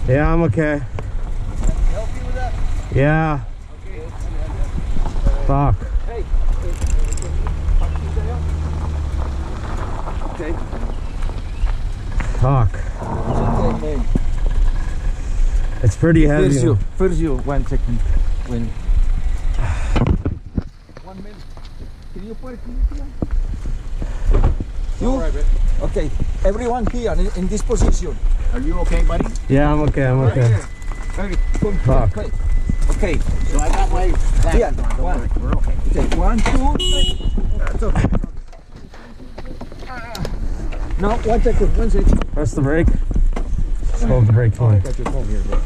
Yeah, I'm okay. Can I help you with that? Yeah. Okay. Fuck. Hey. Okay. Fuck. Okay, man. It's pretty heavy. First you, 1 second. When 1 minute. Can you put it here? You? All right, man. Okay. Everyone here in this position. Are you okay, buddy? Yeah, I'm okay. I'm okay. Very good. Fuck. Okay. So I got my Yeah. glasses on. Don't worry. We're okay. Okay. 1, 2, 3. That's okay. Now, 1 second. 1 second. Press the brake. Just hold the brake for I me. got your phone here, bro.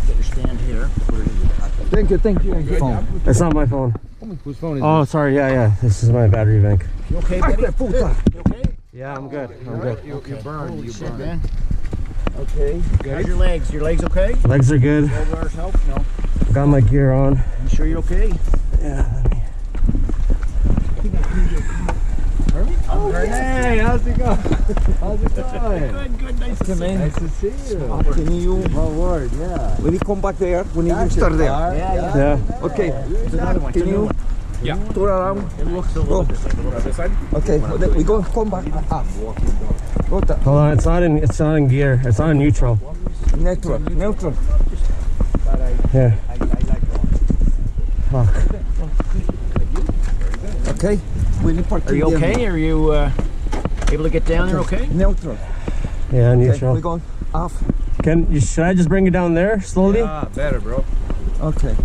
Get your stand here. Put it in your pocket. Thank you. Thank you. Phone. That's not my phone. Whose phone is Oh, sorry. Yeah. This is my battery bank. You okay, it? buddy? Ay, puta. You okay? Yeah, I'm good. I'm good. You burned. Holy You shit, burned. man. Okay. How's your legs? Your legs okay? Legs are good. Shoulders help? No. Got my gear on. You sure you're okay? Yeah. Oh, hey, how's it going? How's it going? Good. Nice to see you. Nice to see you. Can you? My word, yeah. When you come back there, when you start there. Yeah. Okay. It's another one. Can you? Yeah. Turn around. It looks a little bit like this side. Okay. We go. Come back. Go to Hold on. It's not in gear. It's not in neutral. neutral. Neutral. Yeah. I like that. Fuck. Okay. When you park. Are you okay? Are you able to get down there okay? Neutral. Yeah, Okay. neutral. We're going off. Should I just bring you down there slowly? Yeah, better, bro. Okay.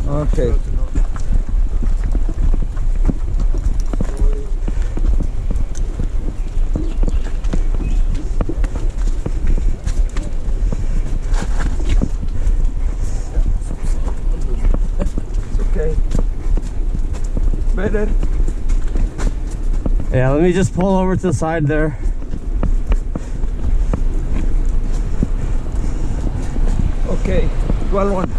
Okay. It's okay. Better. Yeah, let me just pull over to the side there. Okay. 12-1.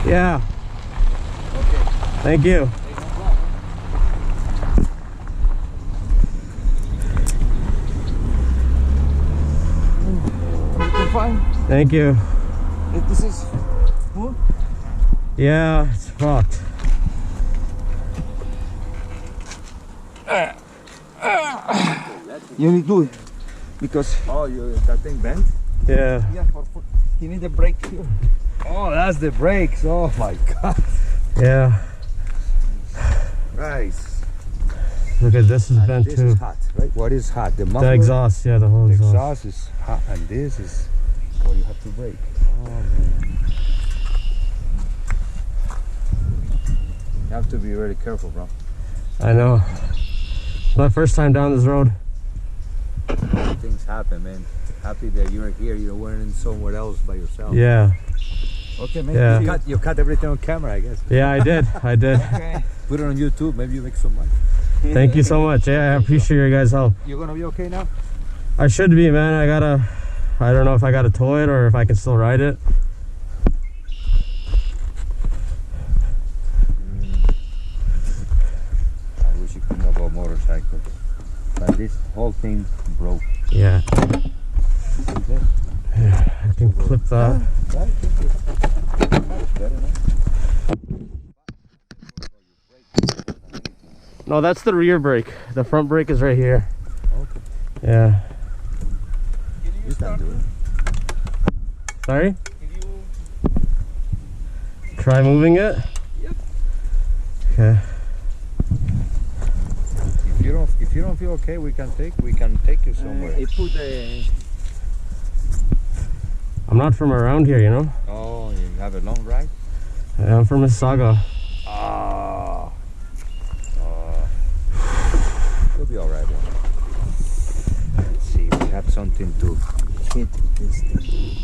Yeah. Okay. Thank you. Everything fine? Thank you. This is. Huh? Yeah, it's fucked. You need to do it because That thing bent? Yeah. you need a brake here. Oh, that's the brakes. Oh my god. Yeah. Nice. Look at this is bent This too. is hot, right? What is hot? The muffler? The exhaust, yeah, the whole The exhaust. exhaust is hot, and this is what you have to brake. Oh man. You have to be really careful, bro. I know. It's my first time down this road. Things happen, man. Happy that you're here. You weren't somewhere else by yourself. Yeah. Okay, man. Yeah. You cut everything on camera, I guess. Yeah, I did. I did. Okay. Put it on YouTube. Maybe you make some money. Thank you so much. Yeah, I appreciate your guys' help. You're gonna be okay now? I should be, man. I don't know if I gotta tow it or if I can still ride it. I wish you could know about motorcycles. But this whole thing broke. Yeah. Is it? Yeah, I can clip that. Right? That's better, man. No, that's the rear brake. The front brake is right here. Okay. Yeah. You can do it. Sorry? Try moving it? Yep. Okay. If you don't feel okay, we can take you somewhere. Put the. I'm not from around here, you know? Oh, you have a long ride? I'm from Mississauga. Oh. You'll be alright, man. Let's see, we have something to hit this thing.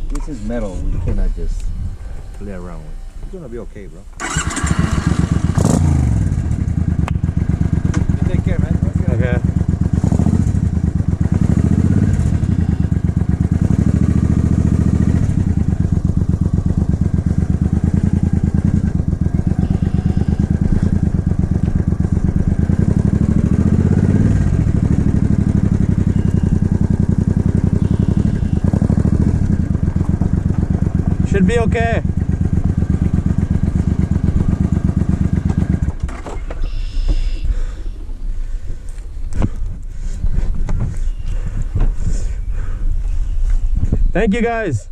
This is metal, we cannot just play around with. It's gonna be okay, bro. You take care, man. Okay. Should be okay. Thank you guys.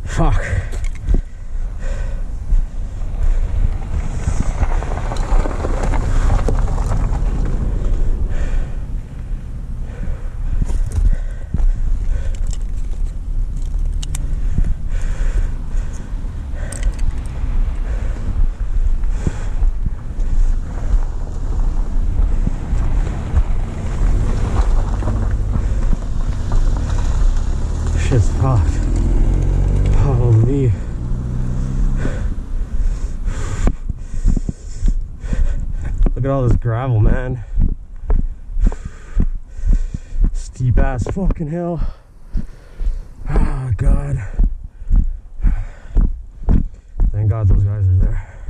Fuck. Shit's fucked. Holy. Look at all this gravel, man. Steep ass fucking hill. Oh, God. Thank God those guys are there.